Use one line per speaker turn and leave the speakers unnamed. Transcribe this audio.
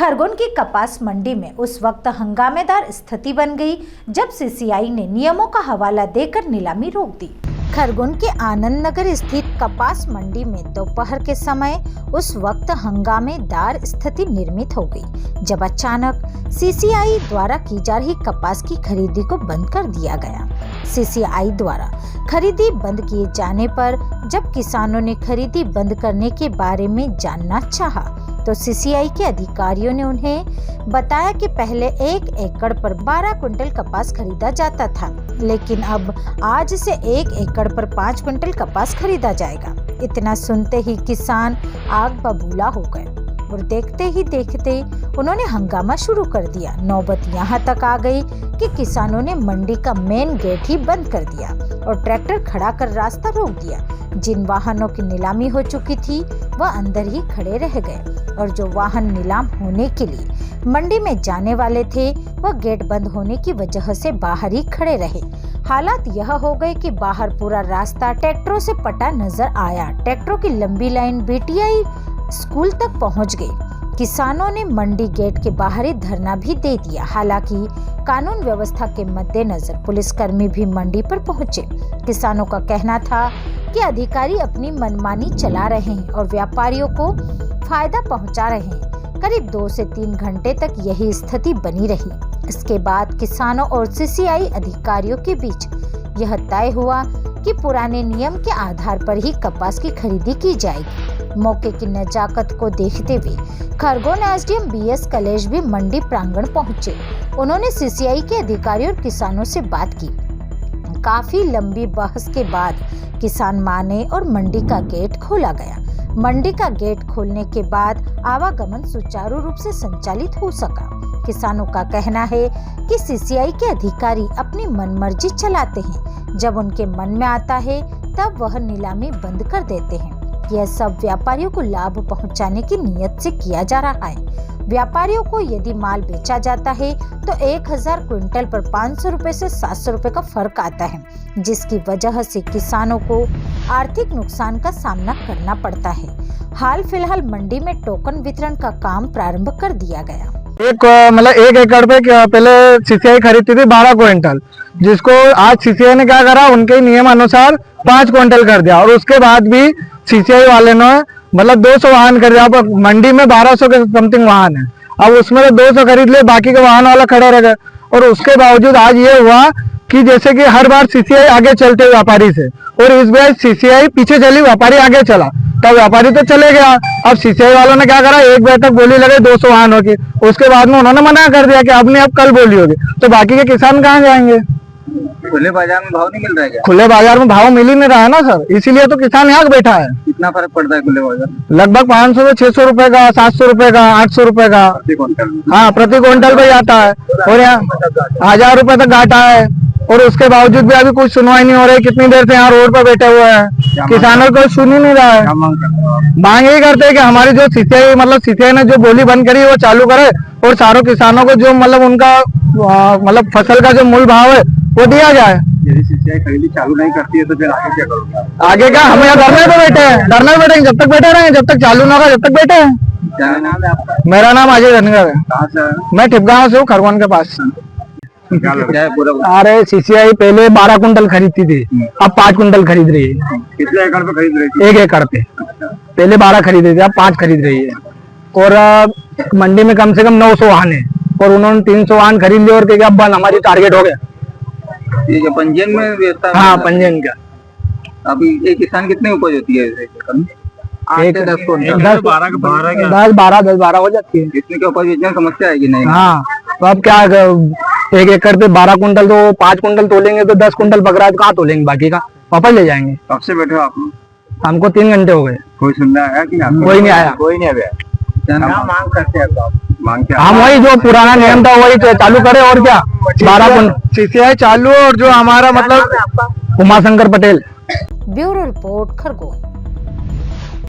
खरगोन की कपास मंडी में उस वक्त हंगामेदार स्थिति बन गई जब सीसीआई ने नियमों का हवाला देकर नीलामी रोक दी। खरगोन के आनंद नगर स्थित कपास मंडी में दोपहर के समय उस वक्त हंगामेदार स्थिति निर्मित हो गई जब अचानक सीसीआई द्वारा की जा रही कपास की खरीदी को बंद कर दिया गया। सीसीआई द्वारा खरीदी बंद किए जाने पर जब किसानों ने खरीदी बंद करने के बारे में जानना चाहा तो सीसीआई के अधिकारियों ने उन्हें बताया कि पहले 1 एकड़ पर 12 क्विंटल कपास खरीदा जाता था, लेकिन अब आज से 1 एकड़ पर 5 क्विंटल कपास खरीदा जाएगा। इतना सुनते ही किसान आग बबूला हो गए और देखते ही देखते उन्होंने हंगामा शुरू कर दिया। नौबत यहाँ तक आ गई कि किसानों ने मंडी का मेन गेट ही बंद कर दिया और ट्रैक्टर खड़ा कर रास्ता रोक दिया। जिन वाहनों की नीलामी हो चुकी थी वह अंदर ही खड़े रह गए और जो वाहन नीलाम होने के लिए मंडी में जाने वाले थे वह गेट बंद होने की वजह से बाहर ही खड़े रहे। हालात यह हो गए कि बाहर पूरा रास्ता ट्रैक्टरों से पटा नजर आया। ट्रैक्टरों की लंबी लाइन बीटीआई स्कूल तक पहुंच गई। किसानों ने मंडी गेट के बाहर ही धरना भी दे दिया। हालांकि कानून व्यवस्था के मद्देनजर पुलिसकर्मी भी मंडी पर पहुंचे। किसानों का कहना था कि अधिकारी अपनी मनमानी चला रहे हैं और व्यापारियों को फायदा पहुंचा रहे हैं। करीब 2 से 3 घंटे तक यही स्थिति बनी रही। इसके बाद किसानों और सीसीआई अधिकारियों के बीच यह तय हुआ कि पुराने नियम के आधार पर ही कपास की खरीदी की जाएगी। मौके की नजाकत को देखते हुए खरगोन एसडीएम बीएस कलेश भी मंडी प्रांगण पहुंचे। उन्होंने सीसीआई के अधिकारियों और किसानों से बात की। काफी लंबी बहस के बाद किसान माने और मंडी का गेट खोला गया। मंडी का गेट खोलने के बाद आवागमन सुचारू रूप से संचालित हो सका। किसानों का कहना है कि सीसीआई के अधिकारी अपनी मनमर्जी चलाते हैं। जब उनके मन में आता है तब वह नीलामी बंद कर देते हैं। यह सब व्यापारियों को लाभ पहुंचाने की नीयत से किया जा रहा है। व्यापारियों को यदि माल बेचा जाता है तो 1000 क्विंटल पर 500 रुपए से 700 रुपए का फर्क आता है, जिसकी वजह से किसानों को आर्थिक नुकसान का सामना करना पड़ता है। हाल फिलहाल मंडी में टोकन वितरण का काम प्रारंभ कर दिया गया।
1 एकड़ पे पहले सीसीआई खरीदती थी 12 क्विंटल, जिसको आज सीसीआई ने क्या करा, उनके नियम अनुसार 5 क्विंटल कर दिया। और उसके बाद भी सीसीआई वाले ने 200 वाहन कर दिया। अब मंडी में 1200 के समथिंग वाहन है। अब उसमें तो 200 खरीद लिए, बाकी के वाहन वाला खड़े रह गए। और उसके बावजूद आज ये हुआ कि जैसे कि हर बार सीसीआई आगे चलते व्यापारी से, और इस बार सीसीआई पीछे चली, व्यापारी आगे चला, तब व्यापारी तो चले गया। अब सीसीआई वालों ने क्या करा, एक बैठक बोली लगे 200 वाहनों की। उसके बाद में उन्होंने मना कर दिया कि अब नहीं, अब कल बोली होगी। तो बाकी के किसान कहाँ जाएंगे?
खुले बाजार में भाव नहीं मिल रहा है क्या?
खुले बाजार में भाव मिल ही नहीं रहा है ना सर, इसीलिए तो किसान यहाँ बैठा है।
कितना फर्क पड़ता है खुले बाजार?
लगभग 500 से 600 रुपए का, 700 रुपए का, 800 रुपए का हाँ प्रति क्विंटल पे जाता है। और यहाँ 1000 रुपए तक घाटा है। और उसके बावजूद भी अभी कुछ सुनवाई नहीं हो रही। कितनी देर से यहाँ रोड पर बैठे हुए हैं, किसानों को सुन ही नहीं रहा है। मांग यही करते हैं कि हमारी जो सीसीआई ने जो बोली बंद करी वो चालू करे और सारों किसानों को जो उनका फसल का जो मूल भाव है वो दिया जाए।
यदि सीसीआई खरीदी चालू नहीं करती है तो फिर आगे क्या करोगे?
आगे क्या, हम यहाँ धरने पे बैठे हैं, धरने पे बैठेंगे, जब तक बैठे रहेंगे, जब तक चालू ना होगा जब तक बैठे हैं।
क्या नाम है आपका?
मेरा नाम अजय धनगर है।
कहाँ से?
मैं ठिपगांव से हूँ, खरगोन के पास।
क्या लगता है पूरा?
अरे सीसीआई पहले 12 क्विंटल खरीदती थी, अब 5 क्विंटल खरीद रही है।
कितने एकड़ पे खरीद रही थी?
1 एकड़ पे। पहले 12 खरीद रही थी, अब 5 खरीद रही है। और मंडी में कम से कम 900 वाहन है और उन्होंने 300 वाहन खरीद लिए और क्या, अब हमारी टारगेट हो गया।
ये जो पंजीयन में व्यवस्था?
हाँ, पंजीयन का।
अभी एक किसान कितनी उपज होती है? 8 से 10 क्विंटल।
10-12 हो जाती है।
इतनी की उपज बेचने समस्या आएगी नहीं?
हाँ, तो अब क्या, 1 एकड़ पे 12 क्विंटल तो 5 क्विंटल तोलेंगे तो 10 क्विंटल पकड़ा तो कहाँ तोलेंगे, बाकी का वापस ले जाएंगे।
कब से बैठे हो आप?
हमको 3 घंटे हो गए।
कोई सुनना आया कि
कोई नहीं आया?
कोई नहीं आया। क्या मांग करते हैं आप? मांग क्या?
हम वही जो पुराना नियम था वही चालू करे और क्या। 12 सीसीआई चालू और जो हमारा उमाशंकर पटेल।
Bureau report Khargone.